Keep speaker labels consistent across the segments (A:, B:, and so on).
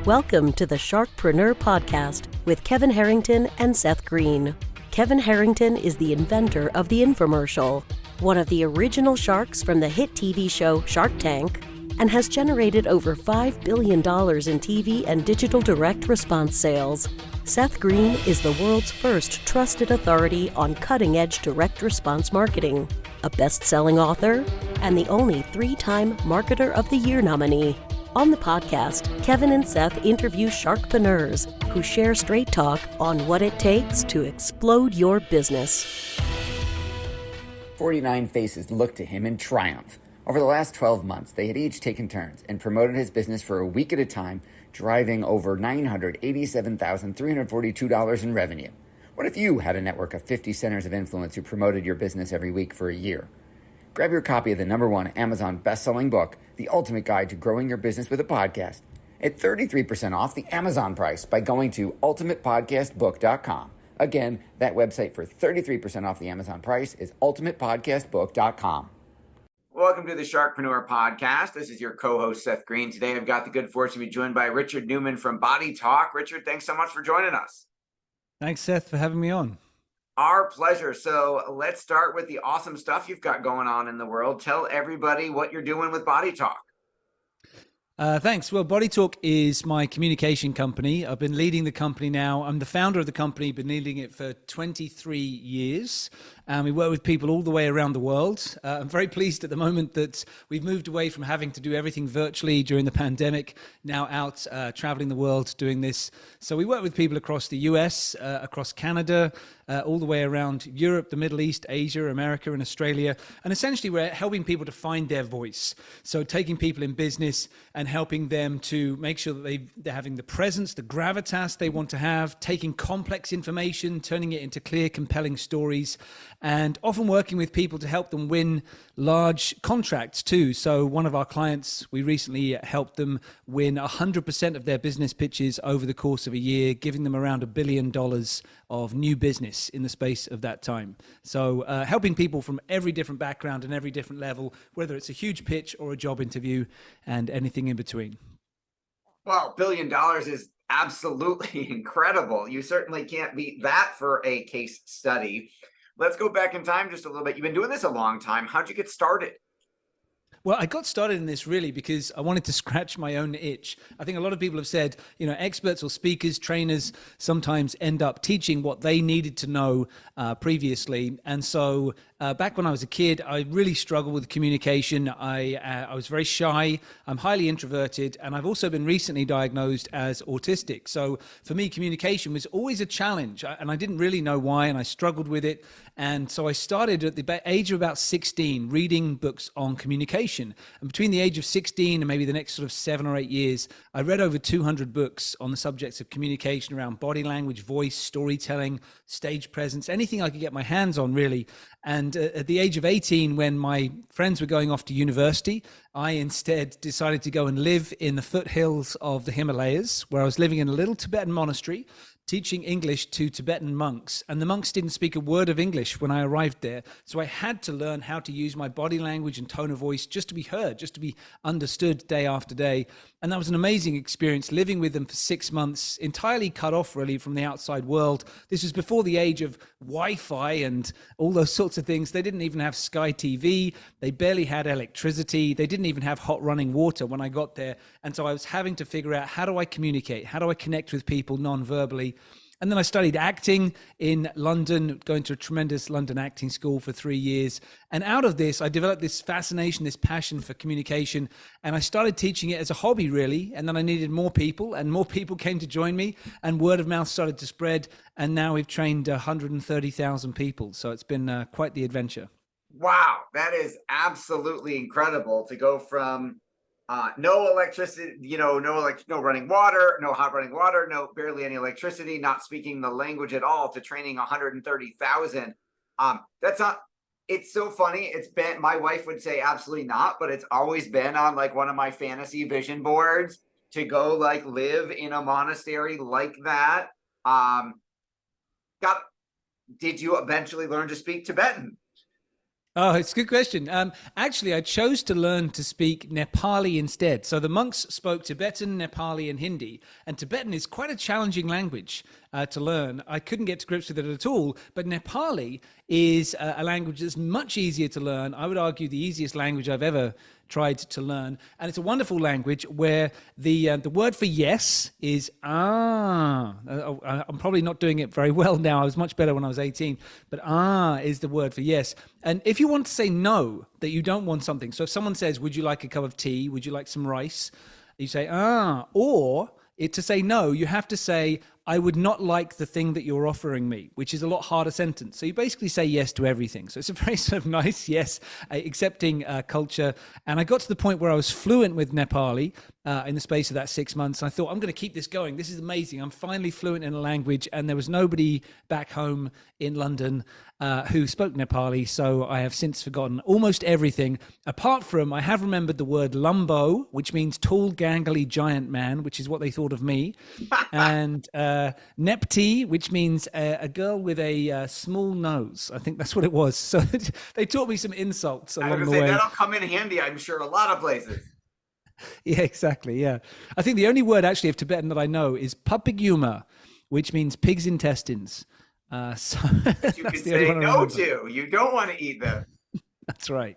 A: Welcome to the Sharkpreneur podcast with Kevin Harrington and Seth Greene. Kevin Harrington is the inventor of the infomercial, one of the original sharks from the hit TV show Shark Tank, and has generated over $5 billion in TV and digital direct response sales. Seth Greene is the world's first trusted authority on cutting-edge direct response marketing, a best-selling author, and the only 3-time Marketer of the Year nominee. On the podcast, Kevin and Seth interview sharkpreneurs who share straight talk on what it takes to explode your business.
B: 49 faces looked to him in triumph. Over the last 12 months, they had each taken turns and promoted his business for a week at a time, driving over $987,342 in revenue. What if you had a network of 50 centers of influence who promoted your business every week for a year? Grab your copy of the #1 Amazon best-selling book, The Ultimate Guide to Growing Your Business with a Podcast, at 33% off the Amazon price by going to ultimatepodcastbook.com. Again, that website for 33% off the Amazon price is ultimatepodcastbook.com. Welcome to the Sharkpreneur podcast. This is your co-host, Seth Greene. Today, I've got the good fortune to be joined by Richard Newman from Body Talk. Richard, thanks so much for joining us.
C: Thanks, Seth, for having me on.
B: Our pleasure. So let's start with the awesome stuff you've got going on in the world. Tell everybody what you're doing with Body Talk.
C: Thanks. Well, Body Talk is my communication company. I've been leading the company now. I'm the founder of the company, been leading it for 23 years. And we work with people all the way around the world. I'm very pleased at the moment that we've moved away from having to do everything virtually during the pandemic, now out traveling the world doing this. So we work with people across the US, across Canada, all the way around Europe, the Middle East, Asia, America, and Australia. And essentially, we're helping people to find their voice. So taking people in business and helping them to make sure that they're having the presence, the gravitas they want to have, taking complex information, turning it into clear, compelling stories, and often working with people to help them win large contracts too. So one of our clients, we recently helped them win 100% of their business pitches over the course of a year, giving them around $1 billion of new business in the space of that time. So helping people from every different background and every different level, whether it's a huge pitch or a job interview and anything in between.
B: Well, $1 billion is absolutely incredible. You certainly can't beat that for a case study. Let's go back in time just a little bit. You've been doing this a long time. How'd you get started?
C: Well, I got started in this really because I wanted to scratch my own itch. I think a lot of people have said, experts or speakers, trainers sometimes end up teaching what they needed to know previously. And so back when I was a kid, I really struggled with communication. I was very shy. I'm highly introverted. And I've also been recently diagnosed as autistic. So for me, communication was always a challenge. And I didn't really know why. And I struggled with it. And so I started at the age of about 16 reading books on communication. And between the age of 16 and maybe the next sort of 7 or 8 years, I read over 200 books on the subjects of communication around body language, voice, storytelling, stage presence, anything I could get my hands on really. And at the age of 18, when my friends were going off to university, I instead decided to go and live in the foothills of the Himalayas, where I was living in a little Tibetan monastery, teaching English to Tibetan monks. And the monks didn't speak a word of English when I arrived there. So I had to learn how to use my body language and tone of voice just to be heard, just to be understood day after day. And that was an amazing experience, living with them for 6 months, entirely cut off really from the outside world. This was before the age of Wi-Fi and all those sorts of things. They didn't even have Sky TV. They barely had electricity. They didn't even have hot running water when I got there. And so I was having to figure out, how do I communicate? How do I connect with people non-verbally? And then I studied acting in London, going to a tremendous London acting school for 3 years. And out of this, I developed this fascination, this passion for communication. And I started teaching it as a hobby, really. And then I needed more people, and more people came to join me. And word of mouth started to spread. And now we've trained 130,000 people. So it's been quite the adventure.
B: Wow, that is absolutely incredible to go from no electricity, no running water, no hot running water, no barely any electricity, not speaking the language at all, to training 130,000. That's not, it's so funny. It's been, my wife would say absolutely not, but it's always been on like one of my fantasy vision boards to go like live in a monastery like that. Did you eventually learn to speak Tibetan?
C: Oh, it's a good question. Actually, I chose to learn to speak Nepali instead. So the monks spoke Tibetan, Nepali, and Hindi. And Tibetan is quite a challenging language to learn. I couldn't get to grips with it at all. But Nepali is a language that's much easier to learn. I would argue the easiest language I've ever tried to learn, and it's a wonderful language where the word for yes is ah. I'm probably not doing it very well now. I was much better when I was 18, but ah is the word for yes. And if you want to say no, that you don't want something, so if someone says, "Would you like a cup of tea? Would you like some rice?" You say ah, or to say no, you have to say, "I would not like the thing that you're offering me," which is a lot harder sentence. So you basically say yes to everything. So it's a very sort of nice yes, accepting culture. And I got to the point where I was fluent with Nepali in the space of that 6 months. I thought, I'm going to keep this going. This is amazing. I'm finally fluent in a language. And there was nobody back home in London who spoke Nepali. So I have since forgotten almost everything, apart from I have remembered the word lumbo, which means tall, gangly, giant man, which is what they thought of me. And Nepti, which means a girl with a small nose. I think that's what it was. So they taught me some insults along the way.
B: That'll come in handy, I'm sure, a lot of places.
C: Yeah, exactly. Yeah. I think the only word actually of Tibetan that I know is papiguma, which means pig's intestines. So
B: you can say no to. You don't want to eat them.
C: That's right.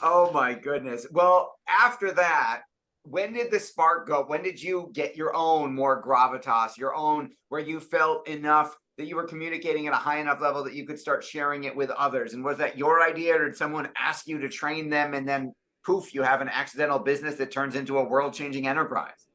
B: Oh my goodness. Well, after that, when did the spark go? When did you get your own more gravitas, your own where you felt enough that you were communicating at a high enough level that you could start sharing it with others? And was that your idea, or did someone ask you to train them, and then poof, you have an accidental business that turns into a world-changing enterprise?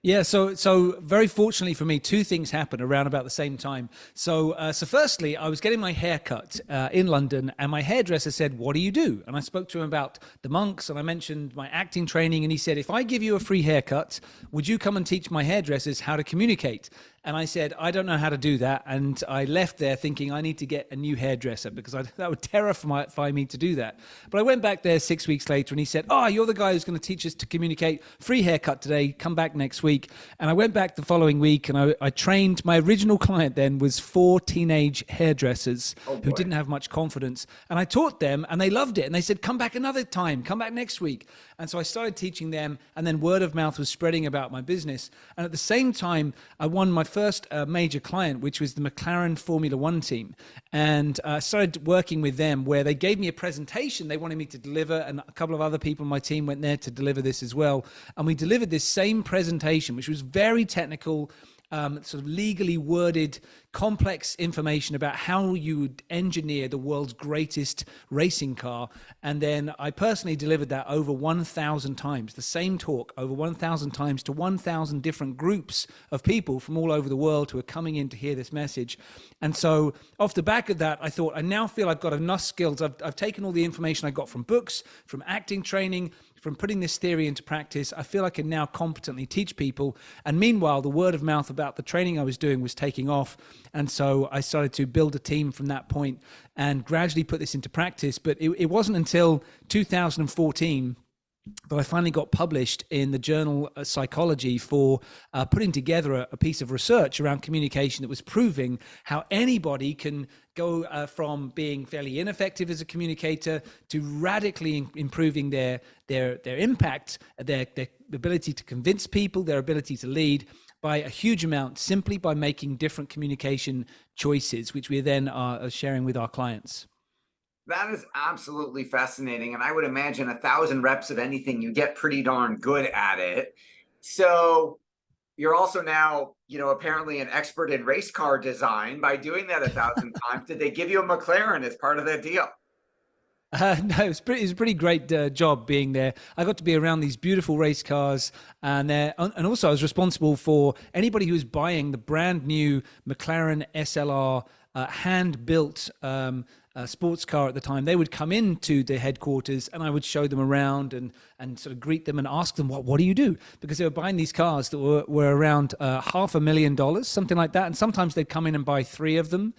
C: Yeah, so very fortunately for me, two things happened around about the same time. So firstly, I was getting my hair cut in London, and my hairdresser said, "What do you do?" And I spoke to him about the monks, and I mentioned my acting training, and he said, "If I give you a free haircut, would you come and teach my hairdressers how to communicate?" And I said, "I don't know how to do that." And I left there thinking I need to get a new hairdresser because that would terrify me to do that. But I went back there 6 weeks later, and he said, "Oh, you're the guy who's going to teach us to communicate. Free haircut today. Come back next week." And I went back the following week, and I trained. My original client then was 4 teenage hairdressers who didn't have much confidence. And I taught them, and they loved it. And they said, "Come back another time. Come back next week." And so I started teaching them, and then word of mouth was spreading about my business. And at the same time, I won my first major client, which was the McLaren Formula One team. And I started working with them, where they gave me a presentation they wanted me to deliver, and a couple of other people on my team went there to deliver this as well. And we delivered this same presentation, which was very technical, sort of legally worded, complex information about how you would engineer the world's greatest racing car. And then I personally delivered that over 1,000 times, the same talk over 1,000 times to 1,000 different groups of people from all over the world who are coming in to hear this message. And so off the back of that, I thought, I now feel I've got enough skills. I've taken all the information I got from books, from acting training, from putting this theory into practice. I feel I can now competently teach people. And meanwhile, the word of mouth about the training I was doing was taking off. And so I started to build a team from that point and gradually put this into practice. But it wasn't until 2014 that I finally got published in the journal Psychology for putting together a piece of research around communication that was proving how anybody can go from being fairly ineffective as a communicator to radically improving their impact, their ability to convince people, their ability to lead by a huge amount, simply by making different communication choices, which we then are sharing with our clients.
B: That is absolutely fascinating. And I would imagine 1,000 reps of anything, you get pretty darn good at it. So you're also now, apparently an expert in race car design by doing that 1,000 times. Did they give you a McLaren as part of that deal?
C: No, it was a pretty great job being there. I got to be around these beautiful race cars, and also I was responsible for anybody who was buying the brand new McLaren SLR hand-built sports car at the time. They would come into the headquarters, and I would show them around and sort of greet them and ask them, what do you do? Because they were buying these cars that were around $500,000, something like that. And sometimes they'd come in and buy 3 of them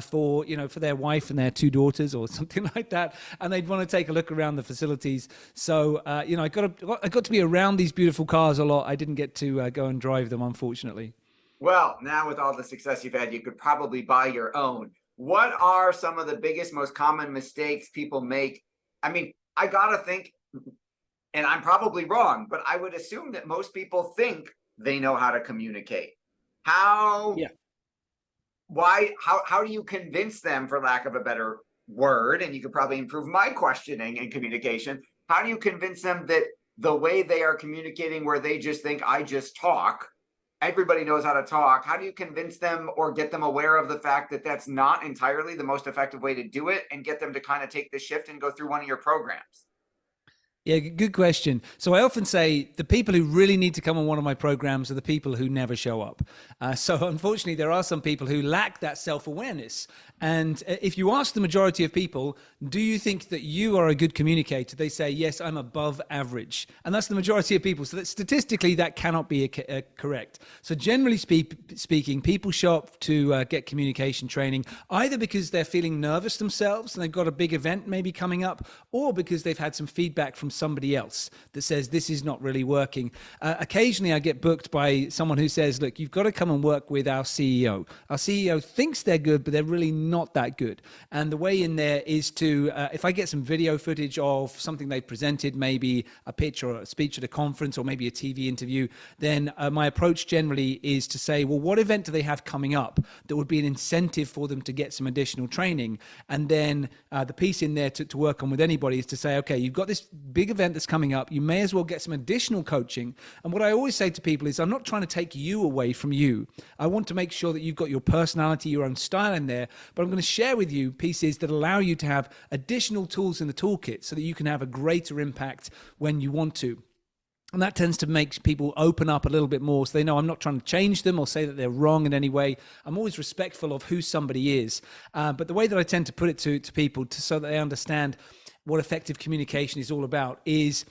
C: for their wife and their 2 daughters or something like that. And they'd want to take a look around the facilities. So, I got to be around these beautiful cars a lot. I didn't get to go and drive them, unfortunately.
B: Well, now with all the success you've had, you could probably buy your own. what are some of the biggest, most common mistakes people make? I mean, I gotta think, and I'm probably wrong, but I would assume that most people think they know how to communicate. How,
C: Yeah.
B: why, how do you convince them, for lack of a better word, and you could probably improve my questioning and communication, how do you convince them that the way they are communicating, where they just think I just talk, everybody knows how to talk, how do you convince them or get them aware of the fact that that's not entirely the most effective way to do it, and get them to kind of take the shift and go through one of your programs?
C: Yeah, good question. So I often say the people who really need to come on one of my programs are the people who never show up. So unfortunately, there are some people who lack that self-awareness. And if you ask the majority of people, do you think that you are a good communicator? They say, yes, I'm above average. And that's the majority of people. So that statistically, that cannot be correct. So generally speaking, people show up to get communication training either because they're feeling nervous themselves and they've got a big event maybe coming up, or because they've had some feedback from somebody else that says this is not really working. Occasionally I get booked by someone who says, look, you've got to come and work with our CEO. Our CEO thinks they're good, but they're really not that good. And the way in there is to, if I get some video footage of something they presented, maybe a pitch or a speech at a conference or maybe a TV interview, then my approach generally is to say, well, what event do they have coming up that would be an incentive for them to get some additional training? And then the piece in there to work on with anybody is to say, okay, you've got this big event that's coming up, you may as well get some additional coaching. And what I always say to people is, I'm not trying to take you away from you. I want to make sure that you've got your personality, your own style in there, but I'm going to share with you pieces that allow you to have additional tools in the toolkit so that you can have a greater impact when you want to. And that tends to make people open up a little bit more, so they know I'm not trying to change them or say that they're wrong in any way. I'm always respectful of who somebody is. But the way that I tend to put it to people so that they understand what effective communication is all about is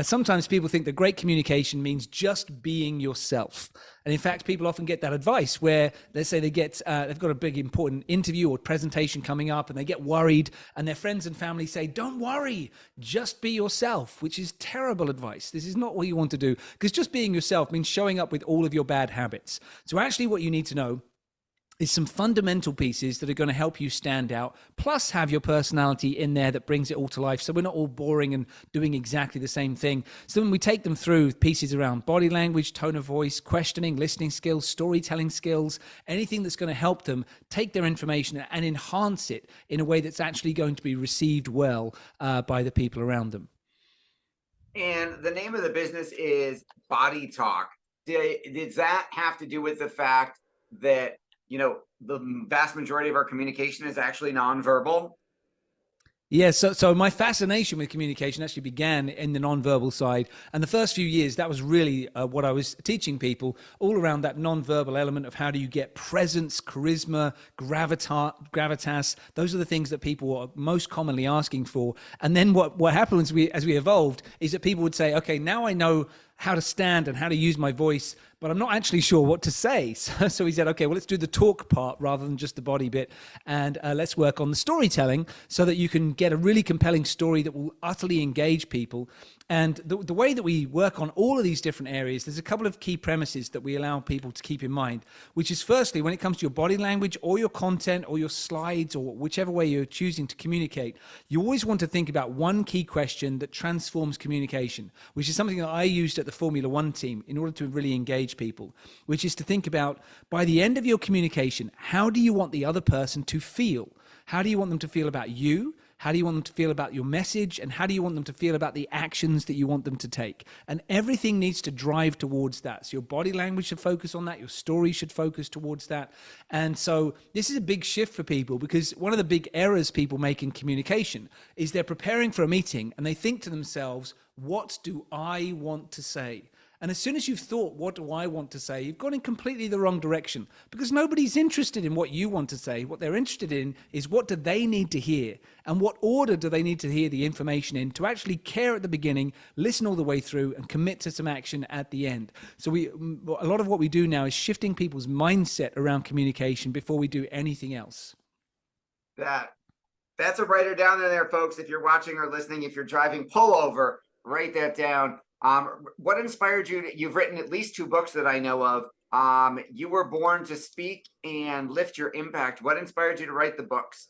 C: sometimes people think that great communication means just being yourself. And in fact, people often get that advice where let's say they've got a big important interview or presentation coming up and they get worried and their friends and family say, don't worry, just be yourself, which is terrible advice. This is not what you want to do, because just being yourself means showing up with all of your bad habits. So actually what you need to know is some fundamental pieces that are going to help you stand out, plus have your personality in there that brings it all to life. So we're not all boring and doing exactly the same thing. So when we take them through pieces around body language, tone of voice, questioning, listening skills, storytelling skills, anything that's going to help them take their information and enhance it in a way that's actually going to be received well by the people around them.
B: And the name of the business is Body Talk. Does that have to do with the fact that, you know, the vast majority of our communication is actually nonverbal?
C: Yeah, so my fascination with communication actually began in the nonverbal side. And the first few years, that was really what I was teaching people, all around that nonverbal element of how do you get presence, charisma, gravitas. Those are the things that people are most commonly asking for. And then what happened as we evolved is that people would say, okay, now I know how to stand and how to use my voice, but I'm not actually sure what to say. So he said, okay, well, let's do the talk part rather than just the body bit. And let's work on the storytelling so that you can get a really compelling story that will utterly engage people. And the way that we work on all of these different areas, there's a couple of key premises that we allow people to keep in mind, which is firstly, when it comes to your body language or your content or your slides or whichever way you're choosing to communicate, you always want to think about one key question that transforms communication, which is something that I used at the Formula One team in order to really engage people, which is to think about, by the end of your communication, how do you want the other person to feel? How do you want them to feel about you? How do you want them to feel about your message? And how do you want them to feel about the actions that you want them to take? And everything needs to drive towards that. So your body language should focus on that. Your story should focus towards that. And so this is a big shift for people, because one of the big errors people make in communication is they're preparing for a meeting and they think to themselves, what do I want to say? And as soon as you've thought, what do I want to say, you've gone in completely the wrong direction, because nobody's interested in what you want to say. What they're interested in is, what do they need to hear? And what order do they need to hear the information in to actually care at the beginning, listen all the way through, and commit to some action at the end? So a lot of what we do now is shifting people's mindset around communication before we do anything else. That's a writer down there, folks. If you're watching or listening, if you're driving, pull over, write that down.
B: What inspired you? You've written at least 2 books that I know of. You Were Born to Speak and Lift Your Impact. What inspired you to write the books?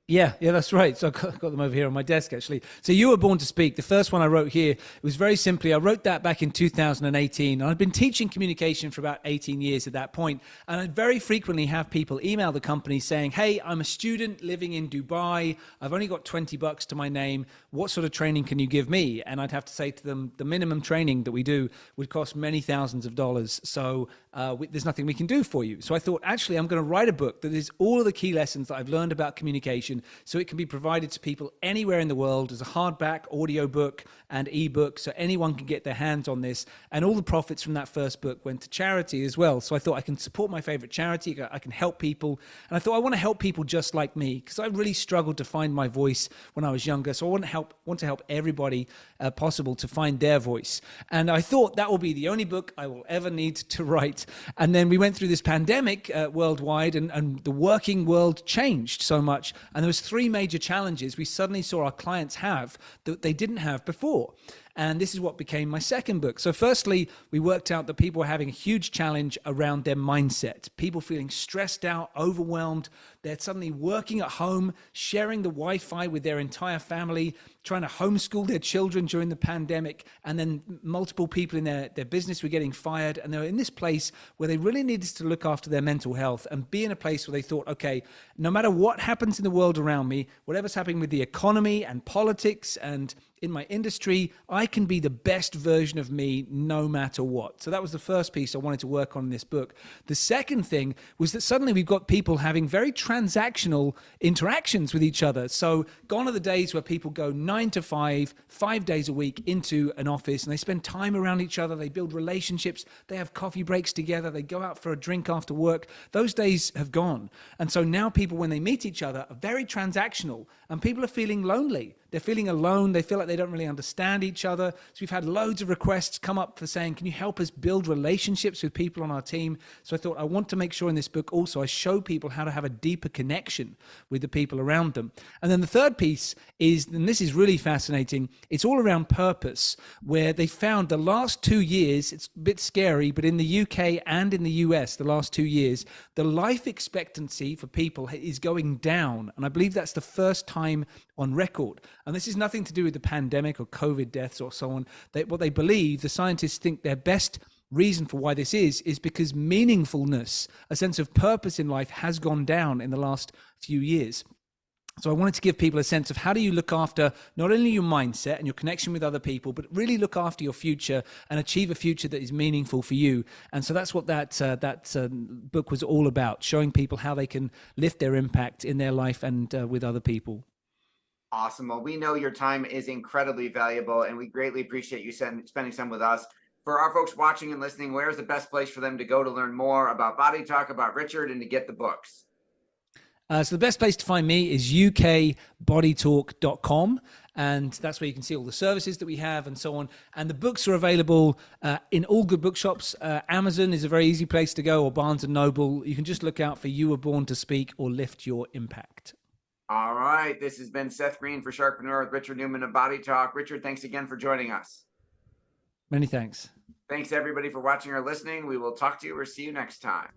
C: Yeah, that's right. So I've got them over here on my desk, actually. So You Were Born to Speak, the first one I wrote here, it was very simply, I wrote that back in 2018. I'd been teaching communication for about 18 years at that point. And I'd very frequently have people email the company saying, hey, I'm a student living in Dubai. I've only got $20 to my name. What sort of training can you give me? And I'd have to say to them, the minimum training that we do would cost many thousands of dollars. So there's nothing we can do for you. So I thought, actually, I'm going to write a book that is all of the key lessons that I've learned about communication, so it can be provided to people anywhere in the world as a hardback, audio book, and ebook, so anyone can get their hands on this. And all the profits from that first book went to charity as well. So I thought I can support my favorite charity, I can help people. And I thought I want to help people just like me, because I really struggled to find my voice when I was younger. So I want to help everybody possible to find their voice. And I thought that will be the only book I will ever need to write. And then we went through this pandemic worldwide, and the working world changed so much. And there was 3 major challenges we suddenly saw our clients have that they didn't have before. And this is what became my second book. So firstly, we worked out that people were having a huge challenge around their mindset. People feeling stressed out, overwhelmed. They're suddenly working at home, sharing the Wi-Fi with their entire family, trying to homeschool their children during the pandemic. And then multiple people in their business were getting fired. And they were in this place where they really needed to look after their mental health and be in a place where they thought, okay, no matter what happens in the world around me, whatever's happening with the economy and politics and in my industry, I can be the best version of me no matter what. So that was the first piece I wanted to work on in this book. The second thing was that suddenly we've got people having very transactional interactions with each other. So gone are the days where people go 9 to 5, 5 days a week into an office, and they spend time around each other. They build relationships. They have coffee breaks together. They go out for a drink after work. Those days have gone. And so now people, when they meet each other, are very transactional, and people are feeling lonely. They're feeling alone. They feel like they don't really understand each other. So we've had loads of requests come up for saying, can you help us build relationships with people on our team? So I thought I want to make sure in this book also I show people how to have a deeper connection with the people around them. And then the third piece is, and this is really fascinating, it's all around purpose, where they found the last 2 years, it's a bit scary, but in the UK and in the US, the last 2 years, the life expectancy for people is going down. And I believe that's the first time on record. And this is nothing to do with the pandemic or COVID deaths or so on. What they believe, the scientists think their best reason for why this is because meaningfulness, a sense of purpose in life, has gone down in the last few years. So I wanted to give people a sense of how do you look after not only your mindset and your connection with other people, but really look after your future and achieve a future that is meaningful for you. And so that's what that book was all about, showing people how they can lift their impact in their life and with other people.
B: Awesome. Well, we know your time is incredibly valuable, and we greatly appreciate you spending some with us. For our folks watching and listening, where's the best place for them to go to learn more about Body Talk, about Richard, and to get the books?
C: So the best place to find me is ukbodytalk.com. And that's where you can see all the services that we have and so on. And the books are available in all good bookshops. Amazon is a very easy place to go, or Barnes & Noble. You can just look out for You Were Born to Speak or Lift Your Impact.
B: All right. This has been Seth Greene for Sharkpreneur with Richard Newman of Body Talk. Richard, thanks again for joining us.
C: Many thanks.
B: Thanks, everybody, for watching or listening. We will talk to you or see you next time.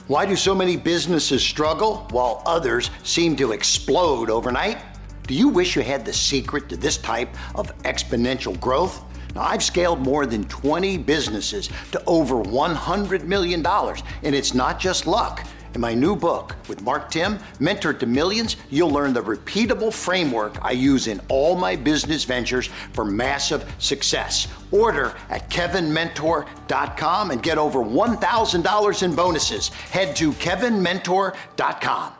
D: Why do so many businesses struggle while others seem to explode overnight? Do you wish you had the secret to this type of exponential growth? Now, I've scaled more than 20 businesses to over $100 million, and it's not just luck. In my new book with Mark Tim, Mentor to Millions, you'll learn the repeatable framework I use in all my business ventures for massive success. Order at kevinmentor.com and get over $1,000 in bonuses. Head to kevinmentor.com.